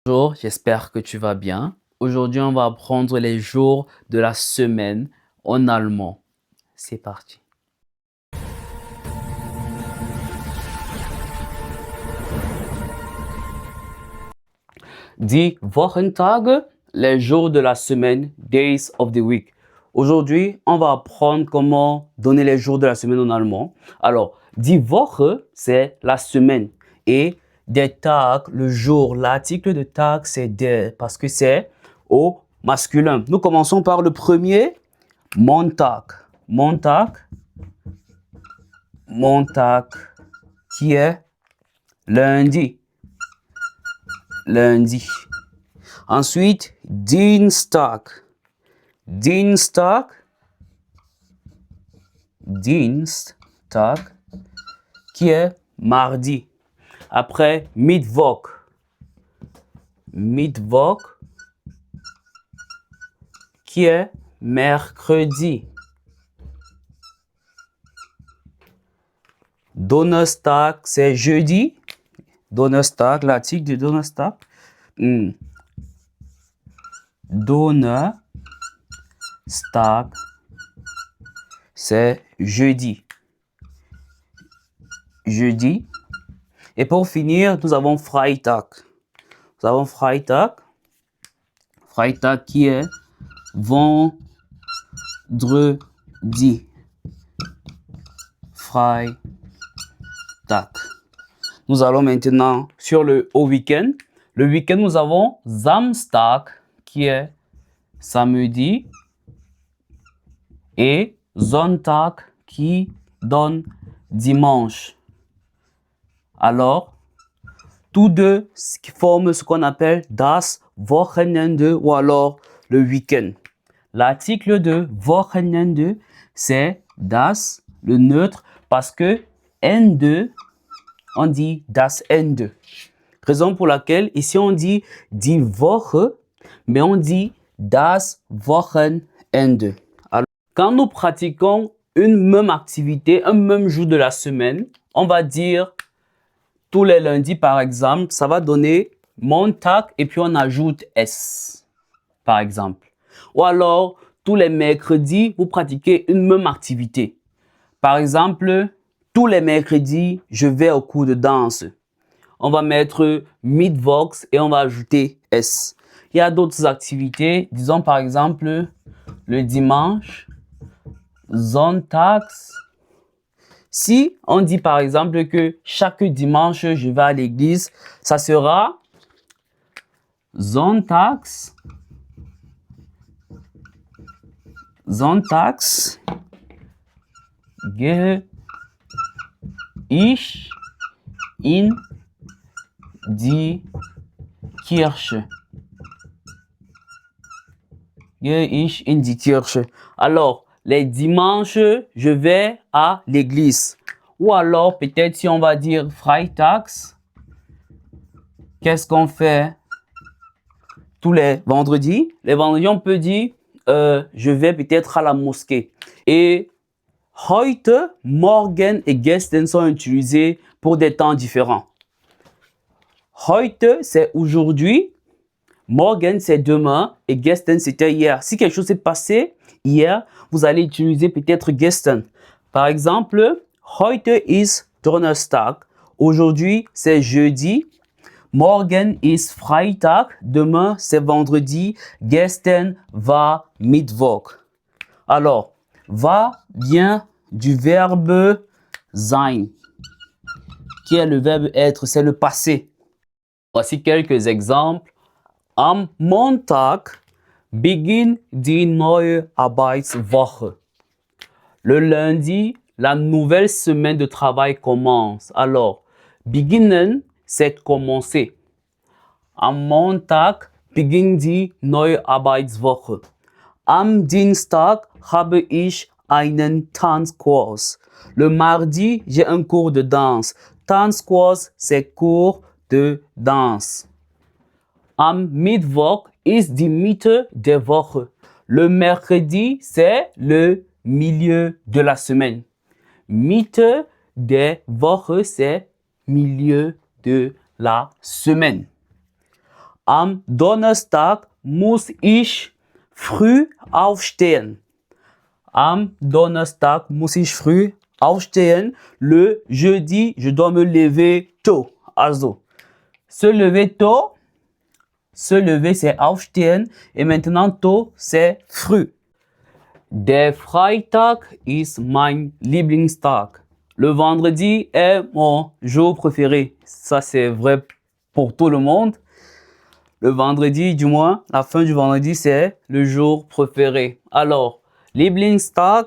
Bonjour, j'espère que tu vas bien. Aujourd'hui, on va apprendre les jours de la semaine en allemand. C'est parti. Die Wochentage, les jours de la semaine, days of the week. Aujourd'hui, on va apprendre comment donner les jours de la semaine en allemand. Alors, die Woche, c'est la semaine. Et der Tag, le jour, l'article de Tag, c'est der, parce que c'est au masculin. Nous commençons par le premier, Montag. Montag, Montag, qui est lundi. Lundi. Ensuite, Dienstag. Dienstag. Dienstag, qui est mardi. Après, Mittwoch. Mittwoch, qui est mercredi. Donnerstag, c'est jeudi. Donnerstag, l'article de Donnerstag. Donnerstag, c'est jeudi. Jeudi. Et pour finir, nous avons Freitag. Nous avons Freitag. Freitag qui est vendredi. Freitag. Nous allons maintenant sur le week-end. Le week-end, nous avons Samstag qui est samedi et Sonntag qui donne dimanche. Alors, tous deux forment ce qu'on appelle das Wochenende ou alors le week-end. L'article de Wochenende, c'est das, le neutre, parce que Ende, on dit das Ende. Raison pour laquelle ici on dit die Woche, mais on dit das Wochenende. Alors, quand nous pratiquons une même activité, un même jour de la semaine, on va dire tous les lundis par exemple, ça va donner Montag et puis on ajoute S par exemple. Ou alors tous les mercredis, vous pratiquez une même activité. Par exemple, tous les mercredis, je vais au cours de danse. On va mettre Mittwochs et on va ajouter S. Il y a d'autres activités, disons par exemple le dimanche, Sonntags. Si on dit par exemple que chaque dimanche je vais à l'église, ça sera Sonntags. Sonntags gehe ich in die Kirche. Gehe ich in die Kirche. Alors, les dimanches, je vais à l'église. Ou alors, peut-être si on va dire Freitags, qu'est-ce qu'on fait tous les vendredis? Les vendredis, on peut dire, je vais peut-être à la mosquée. Et heute, morgen et gestern sont utilisés pour des temps différents. Heute, c'est aujourd'hui. Morgen, c'est demain. Et gestern, c'était hier. Si quelque chose s'est passé hier, vous allez utiliser peut-être gestern. Par exemple, heute ist Donnerstag. Aujourd'hui, c'est jeudi. Morgen ist Freitag. Demain, c'est vendredi. Gestern war Mittwoch. Alors, va vient du verbe sein, qui est le verbe être, c'est le passé. Voici quelques exemples. Am Montag beginnt die neue Arbeitswoche. Le lundi, la nouvelle semaine de travail commence. Alors, beginnen, c'est commencer. Am Montag beginnt die neue Arbeitswoche. Am Dienstag habe ich einen Tanzkurs. Le mardi, j'ai un cours de danse. Tanzkurs, c'est cours de danse. Am Mittwoch ist die Mitte der Woche. Le mercredi, c'est le milieu de la semaine. Mitte der Woche, c'est milieu de la semaine. Am Donnerstag muss ich früh aufstehen. Am Donnerstag muss ich früh aufstehen. Le jeudi, je dois me lever tôt. Also, se lever tôt, se lever c'est aufstehen et maintenant tôt c'est früh. Der Freitag ist mein Lieblingstag. Le vendredi est mon jour préféré. Ça c'est vrai pour tout le monde. Le vendredi, du moins, la fin du vendredi, c'est le jour préféré. Alors, Lieblingstag,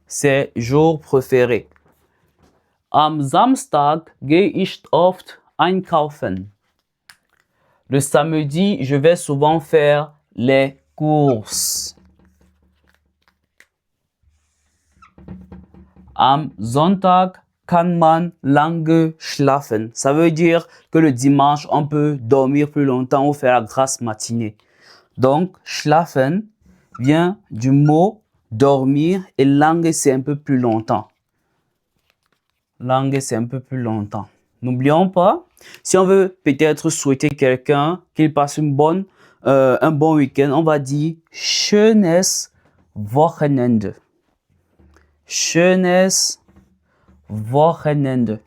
c'est jour préféré. Am Samstag gehe ich oft einkaufen. Le samedi, je vais souvent faire les courses. Am Sonntag kann man lange schlafen. Ça veut dire que le dimanche, on peut dormir plus longtemps ou faire la grasse matinée. Donc, schlafen vient du mot dormir et lange, c'est un peu plus longtemps. Lange, c'est un peu plus longtemps. N'oublions pas, si on veut peut-être souhaiter quelqu'un qu'il passe un bon week-end, on va dire schönes Wochenende. Schönes Wochenende.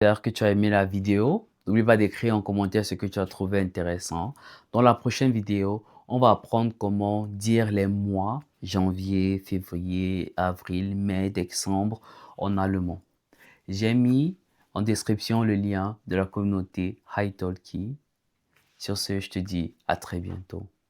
J'espère que tu as aimé la vidéo. N'oublie pas d'écrire en commentaire ce que tu as trouvé intéressant. Dans la prochaine vidéo, on va apprendre comment dire les mois janvier, février, avril, mai, décembre en allemand. J'ai mis en description le lien de la communauté HiTalki. Sur ce, je te dis à très bientôt.